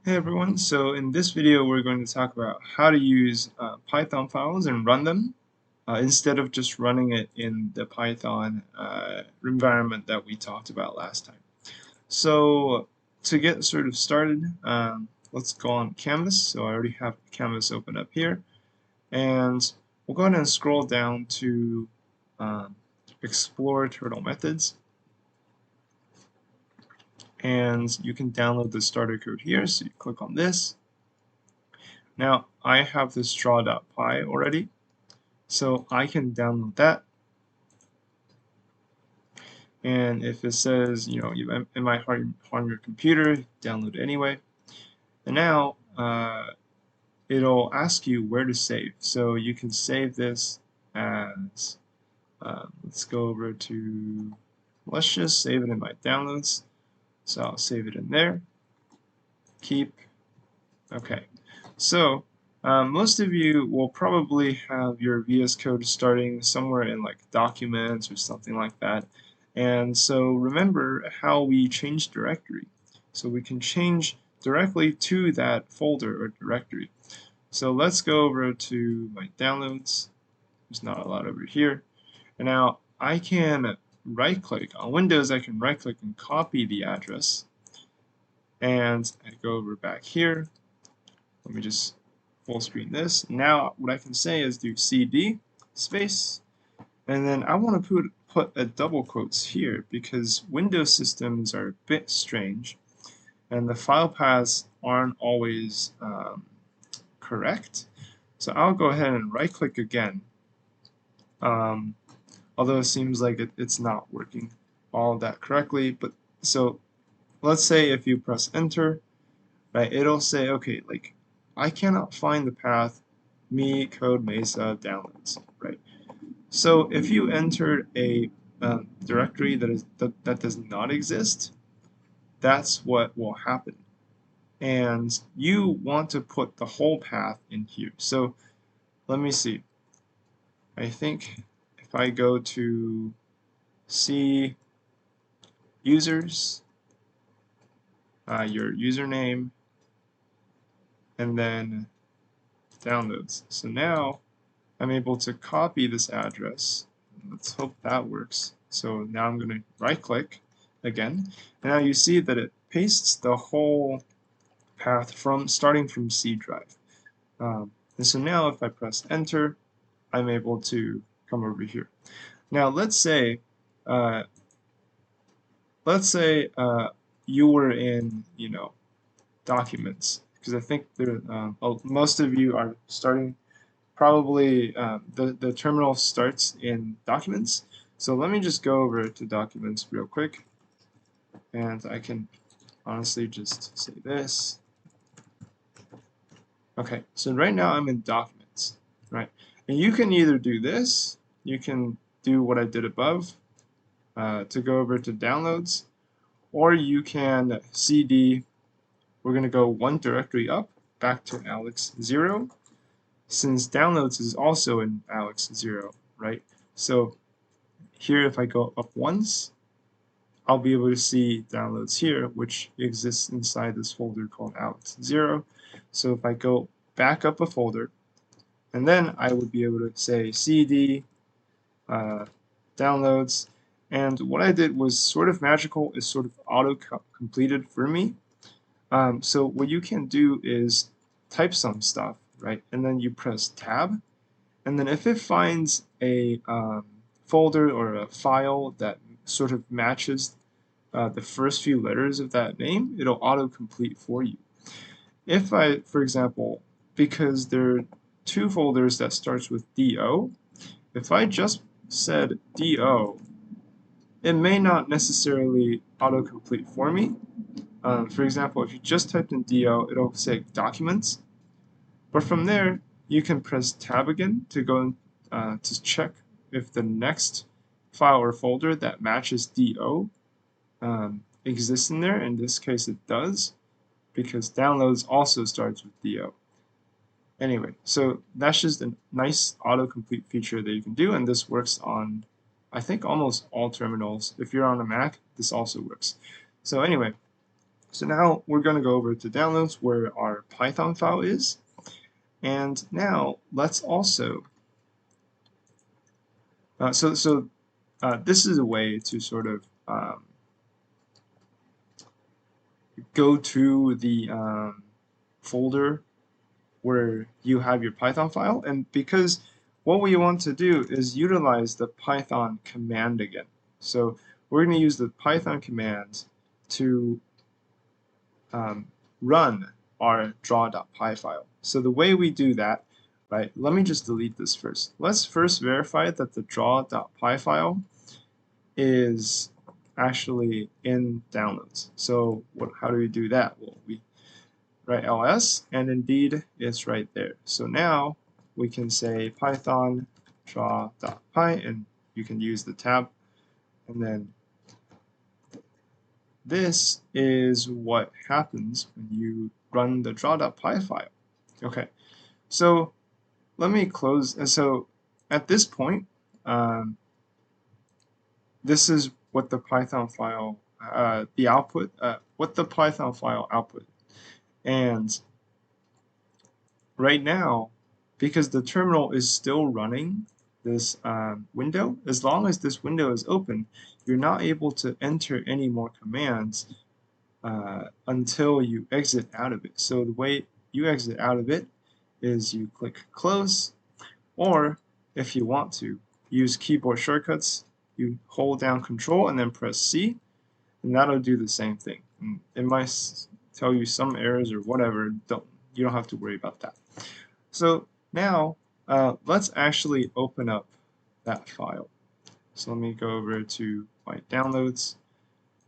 Hey everyone, so in this video we're going to talk about how to use Python files and run them instead of just running it in the Python environment that we talked about last time. So to get sort of started, let's go on Canvas. So I already have Canvas open up here, and we'll go ahead and scroll down to um, Explore Turtle Methods. And you can download the starter code here, so you click on this. Now, I have this draw.py already, so I can download that. And if it says, it might harm your computer, download it anyway. And now it'll ask you where to save. So you can save this as, let's go over to, let's just save it in my downloads. So I'll save it in there. Keep. Okay. So most of you will probably have your VS Code starting somewhere in like documents or something like that. And so remember how we change directory. So we can change directly to that folder or directory. So let's go over to my downloads. There's not a lot over here. And now I can right click. On Windows I can right click and copy the address. And I go over back here. Let me just full screen this. Now what I can say is do cd space, and then I want to put a double quotes here because Windows systems are a bit strange and the file paths aren't always correct. So I'll go ahead and right click again, although it seems like it's not working all that correctly. But so let's say if you press enter, right, it'll say, okay, like I cannot find the path me code mesa downloads, right? So if you entered a directory that does not exist, that's what will happen. And you want to put the whole path in here. So let me see. I think if I go to C users, your username, and then downloads. So now I'm able to copy this address. Let's hope that works. So now I'm going to right click again, and now you see that it pastes the whole path starting from C drive. And so now if I press enter, I'm able to come over here. Now let's say you were in documents, because I think most of you are starting. Probably the terminal starts in documents. So let me just go over to documents real quick, and I can honestly just say this. Okay, so right now I'm in documents, right? And you can either do this, you can do what I did above to go over to downloads, or you can cd, we're going to go one directory up, back to Alex 0, since downloads is also in Alex 0, right? So here, if I go up once, I'll be able to see downloads here, which exists inside this folder called Alex 0. So if I go back up a folder, and then I would be able to say cd downloads, and what I did was sort of magical, is sort of auto-completed for me. So what you can do is type some stuff, right, and then you press tab, and then if it finds a folder or a file that sort of matches the first few letters of that name, it'll autocomplete for you. If I, for example, because there are two folders that starts with do, if I just said do, it may not necessarily autocomplete for me. For example, if you just typed in do, it'll say documents, but from there you can press tab again to go to check if the next file or folder that matches do exists in there. In this case it does, because downloads also starts with do. Anyway, so that's just a nice autocomplete feature that you can do, and this works on, I think, almost all terminals. If you're on a Mac, this also works. So anyway, So now we're going to go over to downloads where our Python file is. And now let's also, this is a way to sort of go to the folder where you have your Python file, and because what we want to do is utilize the Python command again. So we're going to use the Python command to run our draw.py file. So the way we do that, right, let me just delete this first. Let's first verify that the draw.py file is actually in downloads. So how do we do that? Well, we write ls, and indeed it's right there. So now we can say python draw.py, and you can use the tab, and then this is what happens when you run the draw.py file. Okay, so let me close. And so at this point, this is what the Python file, the output, what the Python file output. And right now, because the terminal is still running this window, as long as this window is open, you're not able to enter any more commands until you exit out of it. So the way you exit out of it is you click close, or if you want to use keyboard shortcuts, you hold down Control and then press C, and that'll do the same thing. And it might tell you some errors or whatever. You don't have to worry about that. So now let's actually open up that file. So let me go over to my downloads.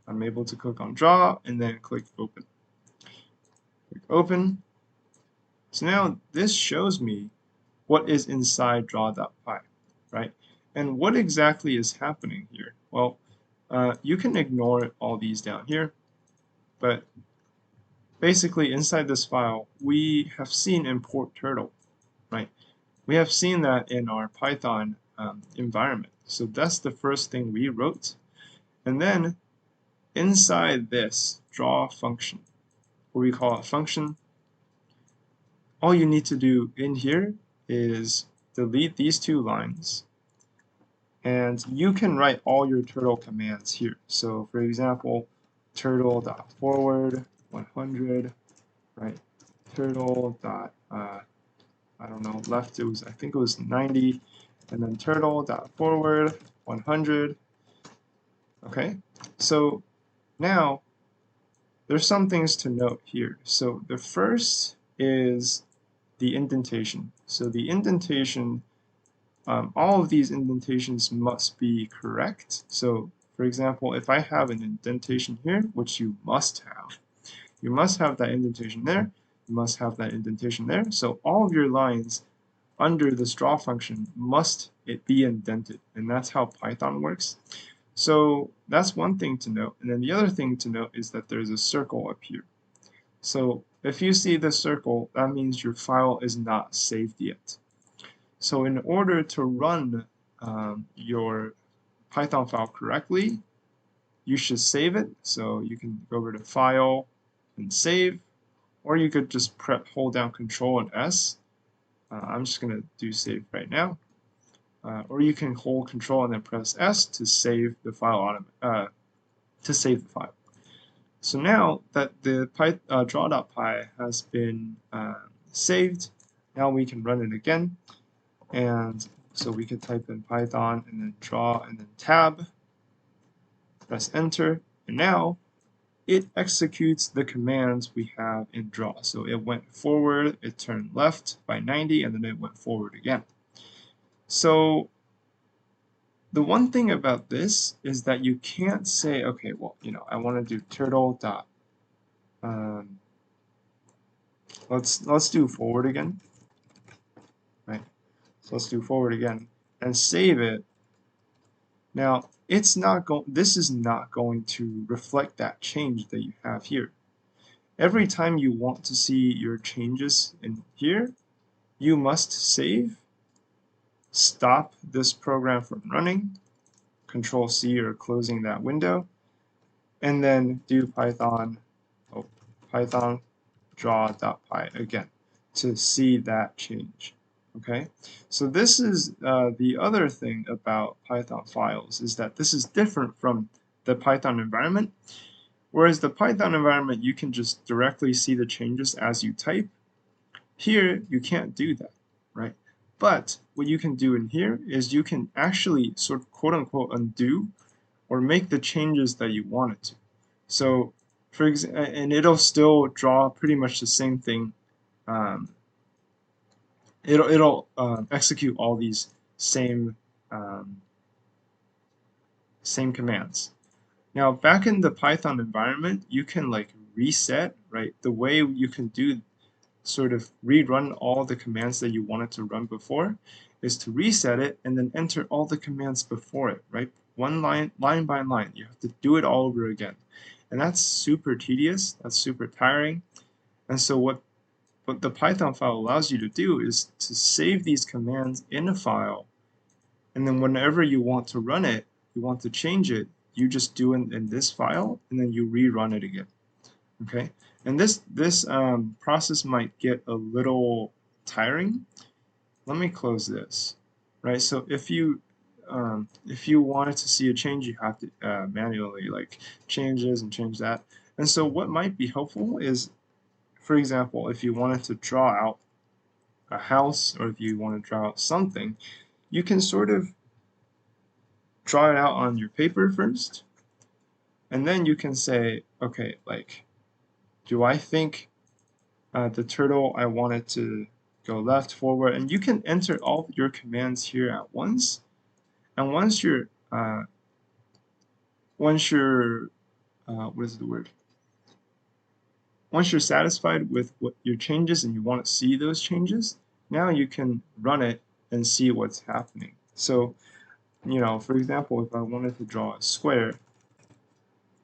I'm able to click on draw and then click open. Click open. So now this shows me what is inside draw.py, right? And what exactly is happening here? Well, you can ignore all these down here, but basically inside this file, we have seen import turtle, right? We have seen that in our Python environment. So that's the first thing we wrote. And then inside this draw function, or we call it function, all you need to do in here is delete these two lines, and you can write all your turtle commands here. So for example, turtle.forward 100, right? Turtle dot I don't know, left, I think it was 90, and then turtle.forward 100. Okay, so now there's some things to note here. So the first is the indentation. So the indentation, all of these indentations must be correct. So for example, if I have an indentation here, which you must have that indentation there, you must have that indentation there. So all of your lines under this draw function must be indented, and that's how Python works. So that's one thing to note. And then the other thing to note is that there's a circle up here. So if you see the circle, that means your file is not saved yet. So in order to run your Python file correctly, you should save it. So you can go over to File and Save, or you could just hold down Control and S. I'm just going to do Save right now. Or you can hold Control and then press S to save the file So now that the draw.py has been saved, now we can run it again. And so we can type in Python and then draw and then tab, press enter, and now it executes the commands we have in draw. So it went forward, it turned left by 90, and then it went forward again. So the one thing about this is that you can't say, okay, well, I want to do turtle dot. Let's do forward again, right? So let's do forward again and save it. Now this is not going to reflect that change that you have here. Every time you want to see your changes in here, you must save, stop this program from running, Control C or closing that window, and then do Python Python draw.py again to see that change. Okay, so this is the other thing about Python files is that this is different from the Python environment. Whereas the Python environment, you can just directly see the changes as you type. Here, you can't do that, right? But what you can do in here is you can actually sort of quote unquote undo or make the changes that you want it to. So, for example, and it'll still draw pretty much the same thing. It'll execute all these same same commands. Now, back in the Python environment, you can like reset, right? The way you can do sort of rerun all the commands that you wanted to run before is to reset it and then enter all the commands before it, right? One line by line. You have to do it all over again. And that's super tedious, that's super tiring. And so what the Python file allows you to do is to save these commands in a file, and then whenever you want to run it, you want to change it, you just do it in this file, and then you rerun it again. Okay, and this process might get a little tiring. Let me close this. Right, so if you wanted to see a change, you have to manually like change this and change that. And so what might be helpful is, for example, if you wanted to draw out a house, or if you want to draw out something, you can sort of draw it out on your paper first, and then you can say, okay, like, do I think the turtle, I want it to go left, forward, and you can enter all your commands here at once. And once you're what is the word? Once you're satisfied with what your changes and you want to see those changes, now you can run it and see what's happening. So, you know, for example, if I wanted to draw a square,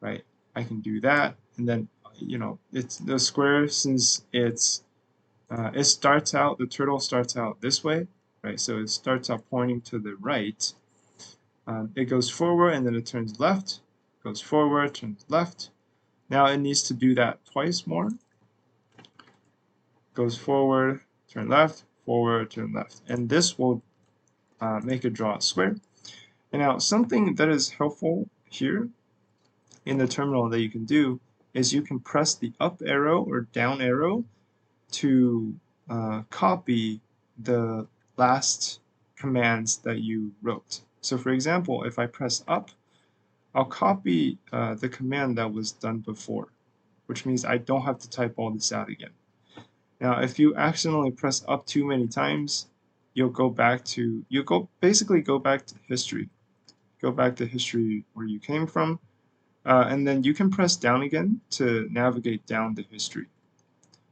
right, I can do that, and then, you know, it's the square, since it's it starts out, the turtle starts out this way, right? So it starts out pointing to the right. It goes forward and then it turns left, goes forward, turns left. Now it needs to do that twice more. Goes forward, turn left, forward, turn left. And this will make it draw a square. And now something that is helpful here in the terminal that you can do is you can press the up arrow or down arrow to copy the last commands that you wrote. So for example, if I press up, I'll copy the command that was done before, which means I don't have to type all this out again. Now, if you accidentally press up too many times, you'll basically go back to history. Go back to history where you came from, and then you can press down again to navigate down the history.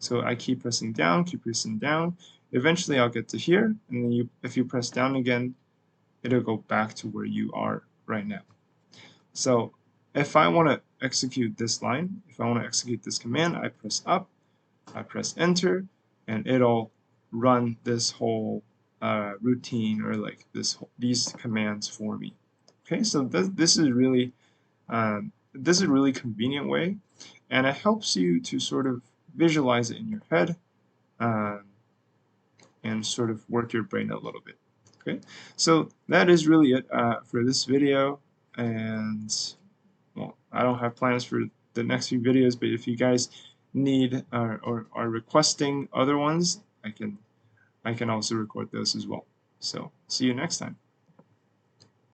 So I keep pressing down, keep pressing down. Eventually I'll get to here, and then if you press down again, it'll go back to where you are right now. So if I want to execute this line, if I want to execute this command, I press up, I press enter, and it'll run this whole routine, or like these commands for me. Okay, so this is really a really convenient way, and it helps you to sort of visualize it in your head and sort of work your brain a little bit. Okay, so that is really it for this video, and well, I don't have plans for the next few videos, but if you guys need or are requesting other ones, I can also record those as well. So see you next time.